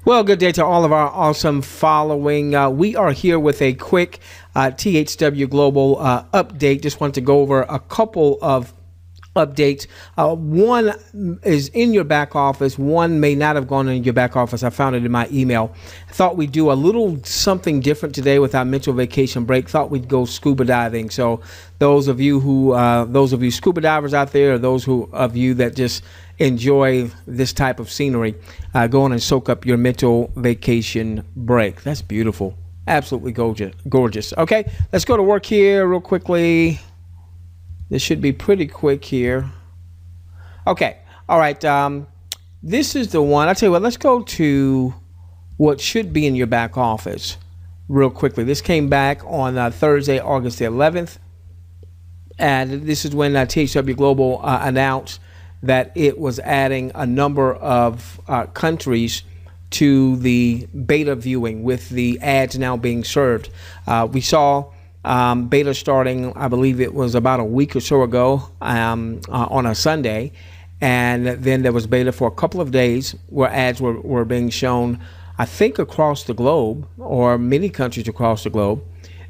Well, good day to all of our awesome following. We are here with a quick THW Global update. Just want to go over a couple of updates. One is in your back office. One may not have gone in your back office. I found it in my email. I thought we'd do a little something different today with our mental vacation break. Thought we'd go scuba diving. So those of you scuba divers out there, or those of you that just enjoy this type of scenery, go on and soak up your mental vacation break. That's beautiful. Absolutely gorgeous. Okay, let's go to work here real quickly. This should be pretty quick here. Okay, all right. This is the one. I'll tell you what, let's go to what should be in your back office real quickly. This came back on Thursday, August the 11th. And this is when THW Global announced that it was adding a number of countries to the beta viewing, with the ads now being served. We saw beta starting, I believe it was about a week or so ago, on a Sunday, and then there was beta for a couple of days where ads were being shown, I think, across the globe, or many countries across the globe.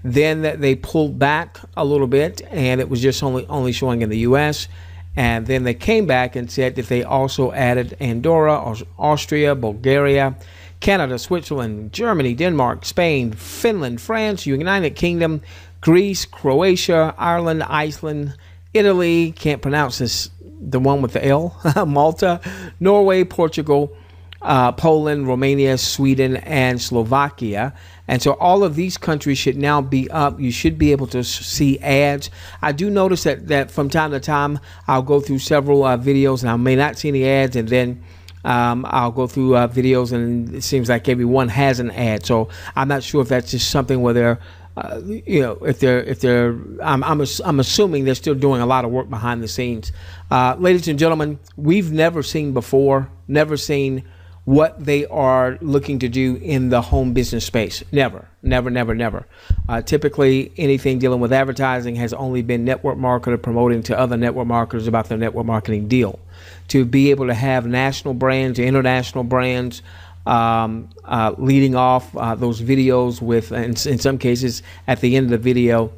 Then they pulled back a little bit, and it was just only showing in the US. And then they came back and said that they also added Andorra, Austria, Bulgaria, Canada, Switzerland, Germany, Denmark, Spain, Finland, France, United Kingdom, Greece, Croatia, Ireland, Iceland, Italy, can't pronounce this, the one with the L, Malta, Norway, Portugal, Poland, Romania, Sweden, and Slovakia. And so all of these countries should now be up. You should be able to see ads. I do notice that from time to time, I'll go through several videos and I may not see any ads, and then I'll go through videos and it seems like every one has an ad. So I'm not sure if that's just something where they're I'm assuming they're still doing a lot of work behind the scenes. Ladies and gentlemen, we've never seen what they are looking to do in the home business space. Never. Typically, anything dealing with advertising has only been network marketer promoting to other network marketers about their network marketing deal. To be able to have national brands, international brands, leading off those videos with, in some cases, at the end of the video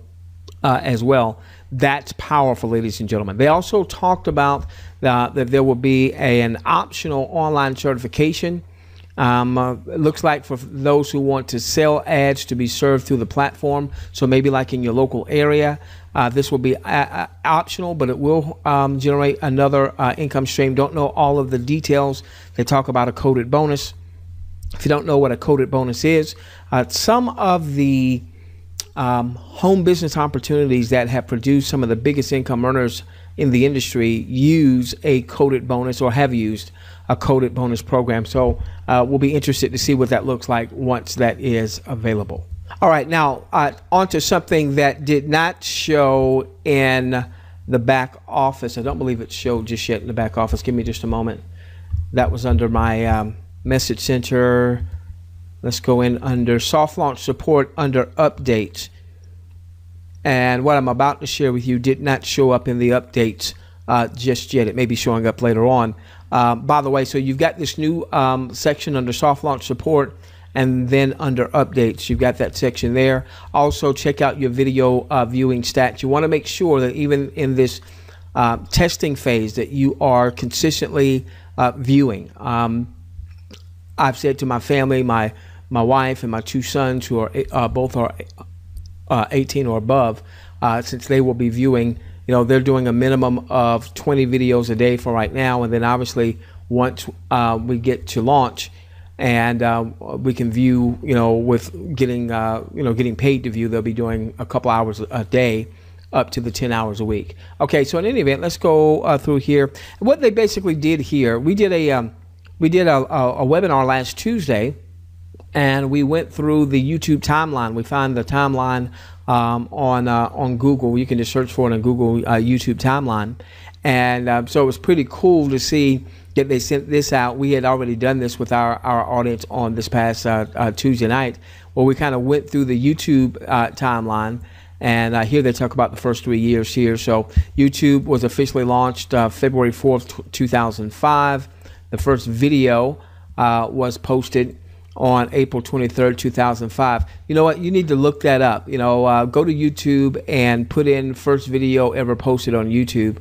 as well. That's powerful, ladies and gentlemen. They also talked about that there will be an optional online certification. It looks like for those who want to sell ads to be served through the platform. So maybe like in your local area, this will be optional, but it will generate another income stream. Don't know all of the details. They talk about a coded bonus. If you don't know what a coded bonus is, some of the home business opportunities that have produced some of the biggest income earners in the industry use a coded bonus, or have used a coded bonus program. So we'll be interested to see what that looks like once that is available. All right, now on to something that did not show in the back office. I don't believe it showed just yet in the back office. Give me just a moment. That was under my message center. Let's go in under soft launch support under updates. And what I'm about to share with you did not show up in the updates just yet. It may be showing up later on. By the way, so you've got this new section under soft launch support, and then under updates, you've got that section there. Also, check out your video viewing stats. You want to make sure that even in this testing phase that you are consistently viewing. I've said to my family, my wife and my two sons, who are both 18 or above, since they will be viewing, they're doing a minimum of 20 videos a day for right now. And then obviously once we get to launch and we can view, with getting paid to view, they'll be doing a couple hours a day, up to the 10 hours a week. Okay, so in any event, let's go through here. What they basically did here, we did a webinar last Tuesday, and we went through the YouTube timeline. We found the timeline on Google. You can just search for it on Google, YouTube timeline. And so it was pretty cool to see that they sent this out. We had already done this with our audience on this past Tuesday night, where we kind of went through the YouTube timeline. And here they talk about the first 3 years here. So YouTube was officially launched February 4th, 2005. The first video was posted on April 23rd, 2005. You know what? You need to look that up. Go to YouTube and put in first video ever posted on YouTube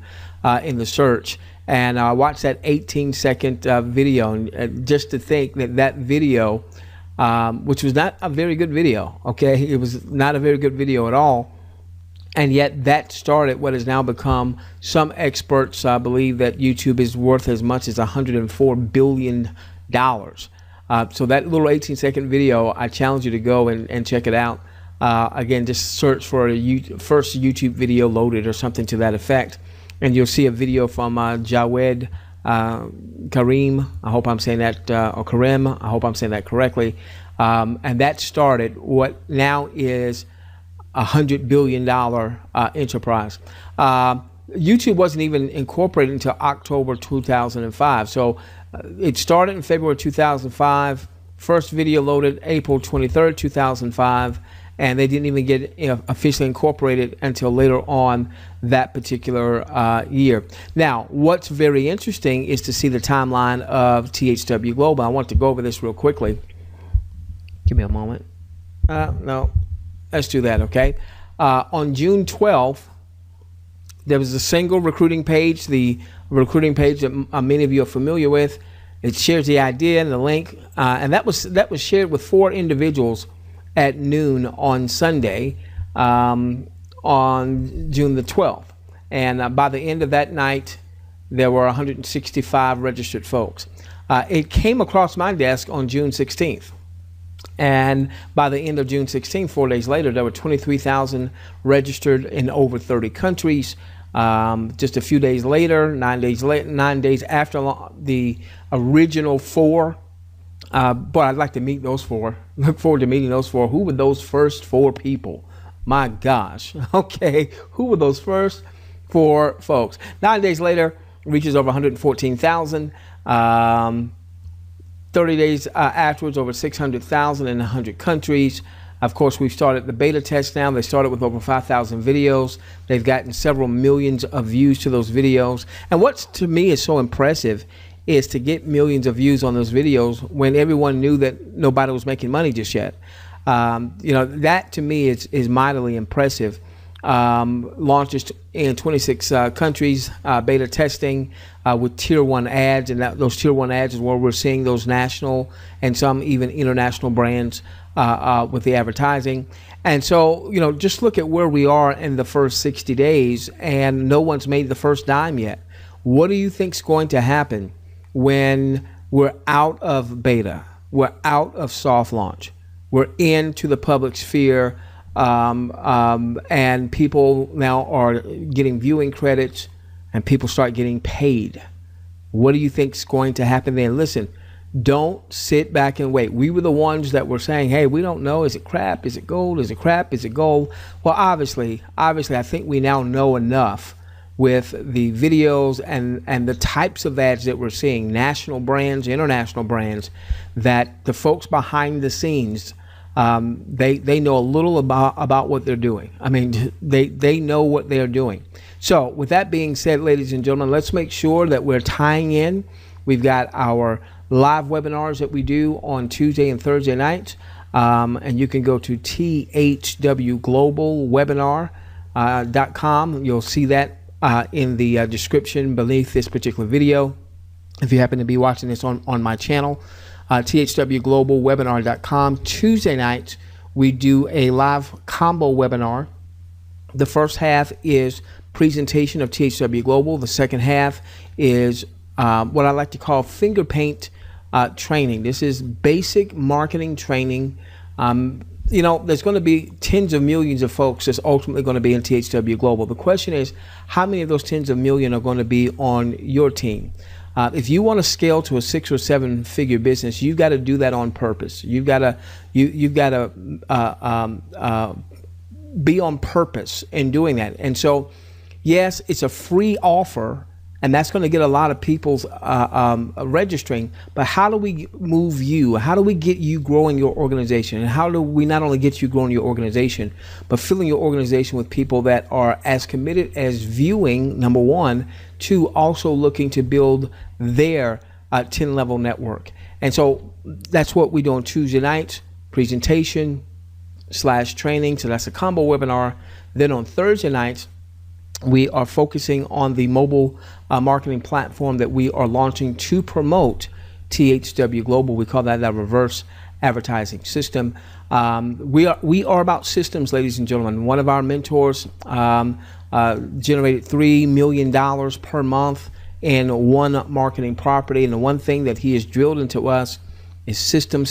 in the search, and watch that 18-second video. And just to think that video, which was not a very good video, okay? It was not a very good video at all. And yet that started what has now become, some experts believe that YouTube is worth as much as $104 billion. So that little 18-second video, I challenge you to go and check it out. Again, just search for first YouTube video loaded or something to that effect. And you'll see a video from Jawed Karim, I hope I'm saying that, or Karim, I hope I'm saying that correctly. And that started what now is $100 billion enterprise. YouTube wasn't even incorporated until October 2005. So it started in February 2005. First video loaded April 23rd, 2005. And they didn't even get officially incorporated until later on that particular year. Now, what's very interesting is to see the timeline of THW Global. I want to go over this real quickly. Give me a moment. No. Let's do that, okay? On June 12th, there was a single recruiting page, the recruiting page that many of you are familiar with. It shares the idea and the link, and that was shared with 4 individuals at noon on Sunday, on June the 12th. And by the end of that night, there were 165 registered folks. It came across my desk on June 16th. And by the end of June 16, 4 days later, there were 23,000 registered in over 30 countries. Just a few days later, 9 days after the original 4, boy, I'd like to meet those 4. Look forward to meeting those 4. Who were those first 4 people? My gosh. Okay, who were those first 4 folks? 9 days later, reaches over 114,000. 30 days afterwards, over 600,000 in 100 countries. Of course, we've started the beta test now. They started with over 5,000 videos. They've gotten several millions of views to those videos. And what to me is so impressive is to get millions of views on those videos when everyone knew that nobody was making money just yet. That to me is mightily impressive. Launches in 26 countries, beta testing with tier 1 ads, and those tier 1 ads is where we're seeing those national and some even international brands with the advertising. And so, just look at where we are in the first 60 days, and no one's made the first dime yet. What do you think's going to happen when we're out of beta, we're out of soft launch, we're into the public sphere? And people now are getting viewing credits, and people start getting paid. What do you think is going to happen then? Listen, don't sit back and wait. We were the ones that were saying, hey, we don't know. Is it crap? Is it gold? Is it crap? Is it gold? Well, obviously, I think we now know enough with the videos and the types of ads that we're seeing, national brands, international brands, that the folks behind the scenes, they know a little about what they're doing. I mean, they know what they're doing. So with that being said, ladies and gentlemen, let's make sure that we're tying in. We've got our live webinars that we do on Tuesday and Thursday nights. And you can go to THWGlobalWebinar.com. You'll see that in the description beneath this particular video. If you happen to be watching this on my channel, THWGlobalWebinar.com. Tuesday nights, we do a live combo webinar. The first half is presentation of THW Global. The second half is what I like to call finger paint training. This is basic marketing training. There's going to be tens of millions of folks that's ultimately going to be in THW Global. The question is, how many of those tens of million are going to be on your team? If you want to scale to a 6 or 7 figure business, you've got to do that on purpose. You've got to be on purpose in doing that. And so, yes, it's a free offer, and that's going to get a lot of people's registering. But how do we move you? How do we get you growing your organization? And how do we not only get you growing your organization, but filling your organization with people that are as committed as viewing, number one, to also looking to build their 10-level network. And so that's what we do on Tuesday nights, presentation / training. So that's a combo webinar. Then on Thursday nights, we are focusing on the mobile marketing platform that we are launching to promote THW Global. We call that a reverse advertising system. We are about systems, ladies and gentlemen. One of our mentors generated $3 million per month in one marketing property. And the one thing that he has drilled into us is system.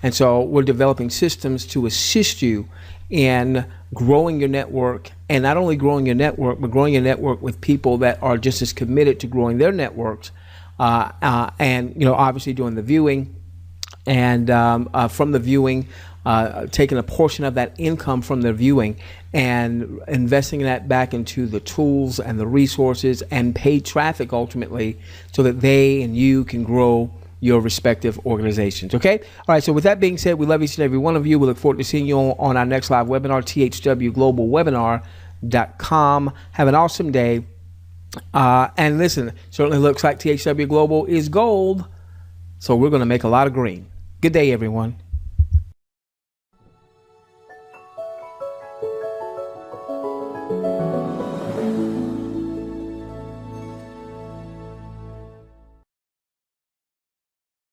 And so we're developing systems to assist you in growing your network, and not only growing your network, but growing your network with people that are just as committed to growing their networks, and obviously doing the viewing, and from the viewing, taking a portion of that income from the viewing and investing that back into the tools and the resources and paid traffic ultimately, so that they and you can grow your respective organizations. Okay. All right. So with that being said, we love each and every one of you. We look forward to seeing you on our next live webinar, thwglobalwebinar.com. Have an awesome day. And listen, certainly looks like THW Global is gold. So we're going to make a lot of green. Good day, everyone.